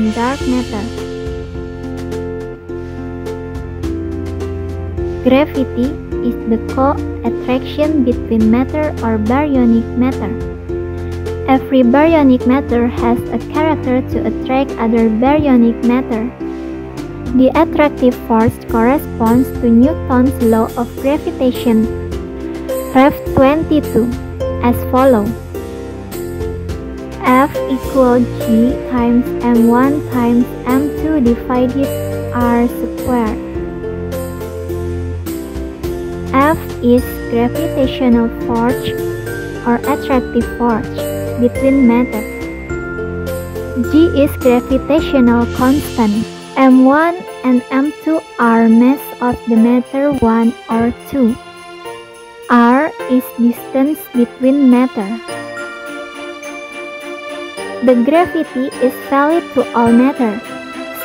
and dark matter. Gravity is the co-attraction between matter or baryonic matter. Every baryonic matter has a character to attract other baryonic matter. The attractive force corresponds to Newton's law of gravitation, Ref 22, as follows. F equals G times M1 times M2 divided R squared. F is gravitational force or attractive force between matter. G is gravitational constant. M1 and M2 are mass of the matter 1 or 2. R is distance between matter. The gravity is valid to all matter,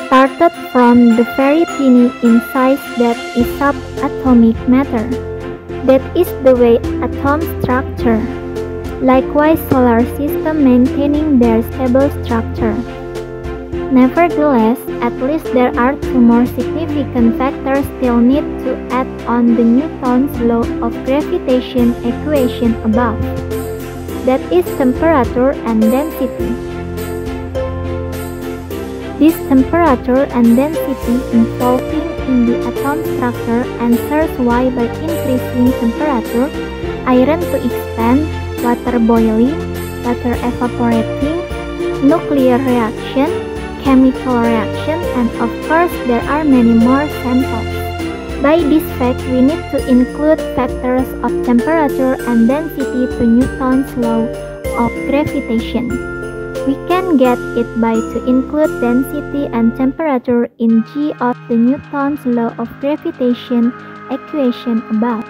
started from the very tiny in size that is subatomic matter. That is the way atoms structure. Likewise, solar system maintaining their stable structure. Nevertheless, at least there are two more significant factors still need to add on the Newton's law of gravitation equation above. That is temperature and density. This temperature and density involving in the atom structure answers why by increasing temperature, iron to expand, water boiling, water evaporating, nuclear reaction, chemical reaction, and of course there are many more samples. By this fact, we need to include factors of temperature and density to Newton's law of gravitation. We can get it by to include density and temperature in G of the Newton's law of gravitation equation above.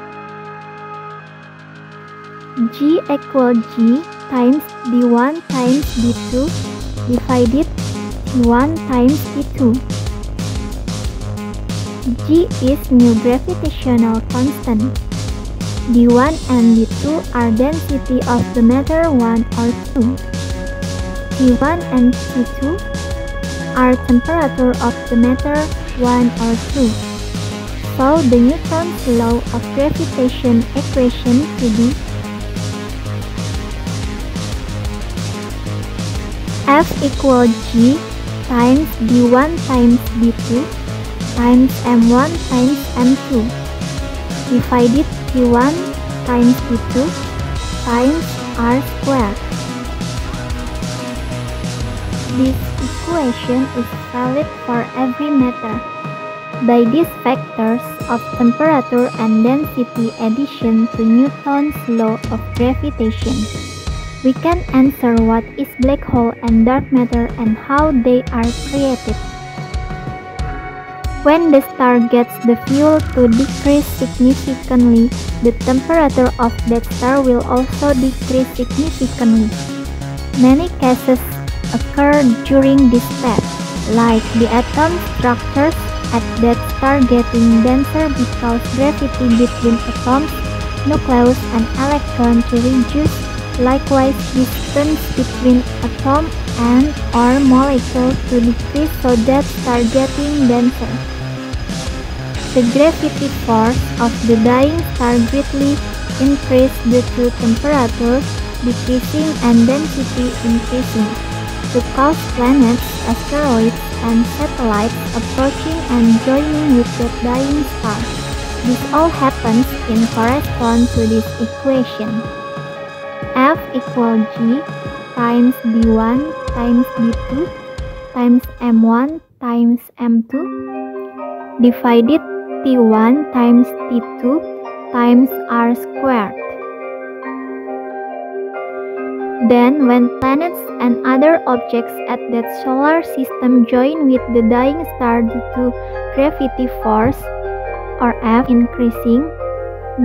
G equals G times D1 times D2 divided D1 times D2. G is new gravitational constant. D1 and D2 are density of the matter 1 or 2. D1 and D2 are temperature of the matter 1 or 2. So the Newton's law of gravitation equation to be F equals G times D1 times D2 times M1 times M2 divided D1 times D2 times R squared. This equation is valid for every matter. By these factors of temperature and density addition to Newton's law of gravitation, we can answer what is black hole and dark matter and how they are created. When the star gets the fuel to decrease significantly, the temperature of that star will also decrease significantly. Many cases occur during this step, like the atom structures at that star getting denser because gravity between atoms, nucleus, and electron to reduce. Likewise, distance between atom and or molecule to decrease so that star getting denser. The gravity force of the dying star greatly increased due to temperature decreasing and density increasing, to cause planets, asteroids, and satellites approaching and joining with the dying star. This all happens in correspond to this equation. F equals G times D1 times D2 times M1 times M2 divided T1 times T2 times R squared. Then when planets and other objects at that solar system join with the dying star due to gravity force or F increasing,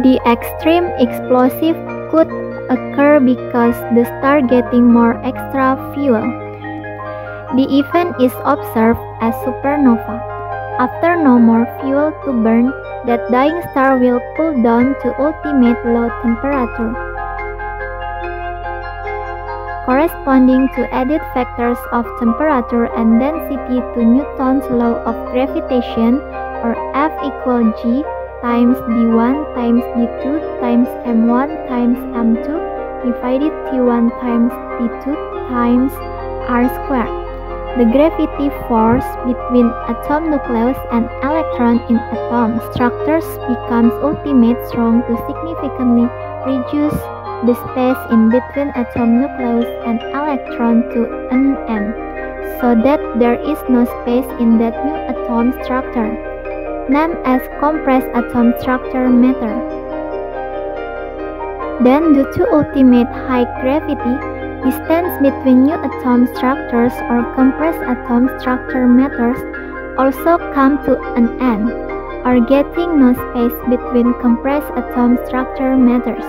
the extreme explosive could occur because the star getting more extra fuel. The event is observed as supernova. After no more fuel to burn, that dying star will cool down to ultimate low temperature. corresponding to added factors of temperature and density to Newton's law of gravitation, or F equal G times d1 times d2 times m1 times m2 divided t1 times t2 times r squared. The gravity force between atom nucleus and electron in atom structures becomes ultimate strong to significantly reduce the space in between atom nucleus and electron to an n, so that there is no space in that new atom structure, named as compressed atom structure matter. Then, due to ultimate high gravity, distance between new atom structures or compressed atom structure matters also come to an end, or getting no space between compressed atom structure matters.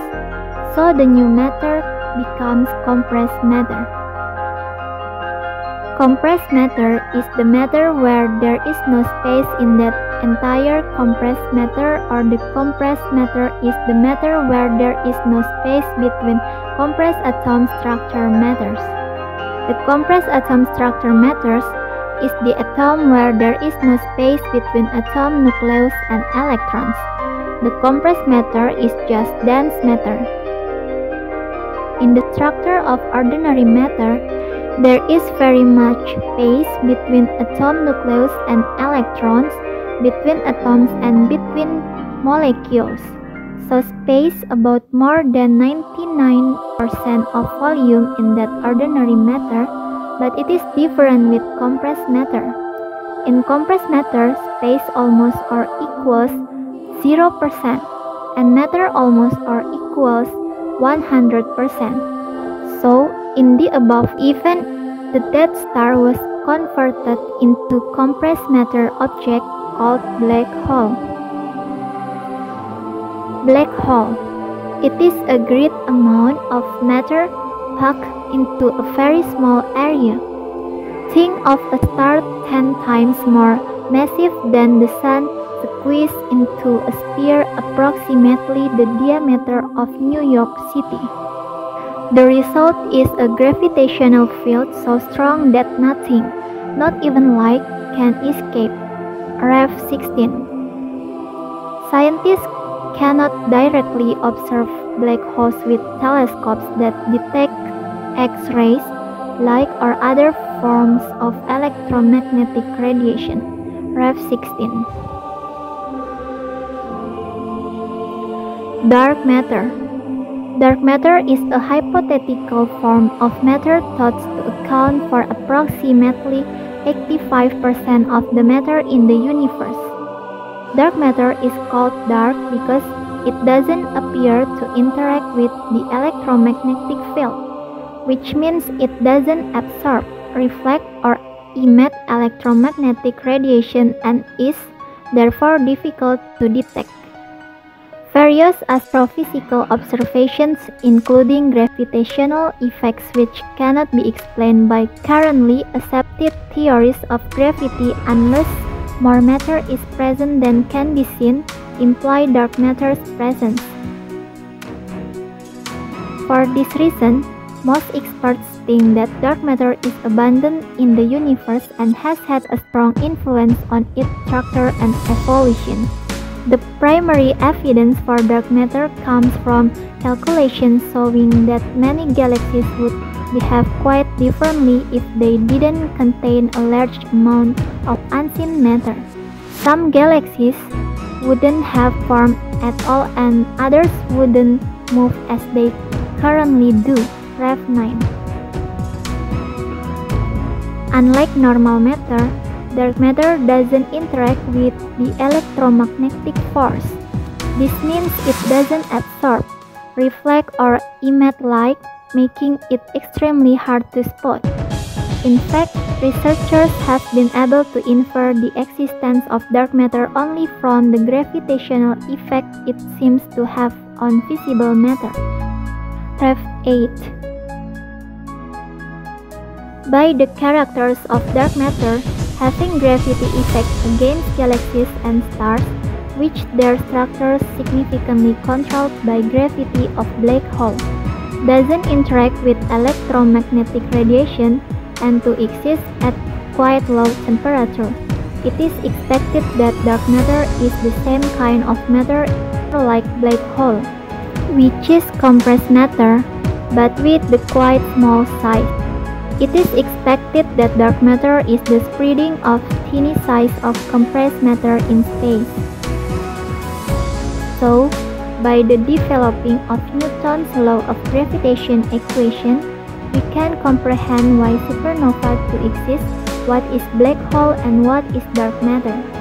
So the new matter becomes compressed matter. Compressed matter is the matter where there is no space in that entire compressed matter, or the compressed matter is the matter where there is no space between compressed atom structure matters. The compressed atom structure matters is the atom where there is no space between atom nucleus and electrons. The compressed matter is just dense matter. In the structure of ordinary matter, there is very much space between atom nucleus and electrons, between atoms and between molecules. So space about more than 99% of volume in that ordinary matter, but it is different with compressed matter. In compressed matter, space almost or equals 0%, and matter almost or equals 100%. So, in the above event, the Death Star was converted into compressed matter object called black hole. Black hole. It is a great amount of matter packed into a very small area. Think of a star 10 times more massive than the Sun squeezed into a sphere approximately the diameter of New York City. The result is a gravitational field so strong that nothing, not even light, can escape. Ref 16. Scientists cannot directly observe black holes with telescopes that detect X-rays, light, or other forms of electromagnetic radiation. Ref 16. Dark matter. Dark matter is a hypothetical form of matter thought to account for approximately 85% of the matter in the universe. Dark matter is called dark because it doesn't appear to interact with the electromagnetic field, which means it doesn't absorb, reflect, or emit electromagnetic radiation and is therefore difficult to detect. Various astrophysical observations, including gravitational effects which cannot be explained by currently accepted theories of gravity unless more matter is present than can be seen, imply dark matter's presence. For this reason, most experts think that dark matter is abundant in the universe and has had a strong influence on its structure and evolution. The primary evidence for dark matter comes from calculations showing that many galaxies would behave quite differently if they didn't contain a large amount of unseen matter. Some galaxies wouldn't have formed at all and others wouldn't move as they currently do. Ref 9. Unlike normal matter, dark matter doesn't interact with the electromagnetic force. This means it doesn't absorb, reflect, or emit light, making it extremely hard to spot. In fact, researchers have been able to infer the existence of dark matter only from the gravitational effect it seems to have on visible matter. Ref 8. By the characters of dark matter having gravity effects against galaxies and stars, which their structures significantly controlled by gravity of black hole. doesn't interact with electromagnetic radiation and to exist at quite low temperature. It is expected that dark matter is the same kind of matter like black hole, which is compressed matter, but with the quite small size. It is expected that dark matter is the spreading of tiny size of compressed matter in space. So, by the developing of Newton's law of gravitation equation, we can comprehend why supernova to exist, what is black hole, and what is dark matter.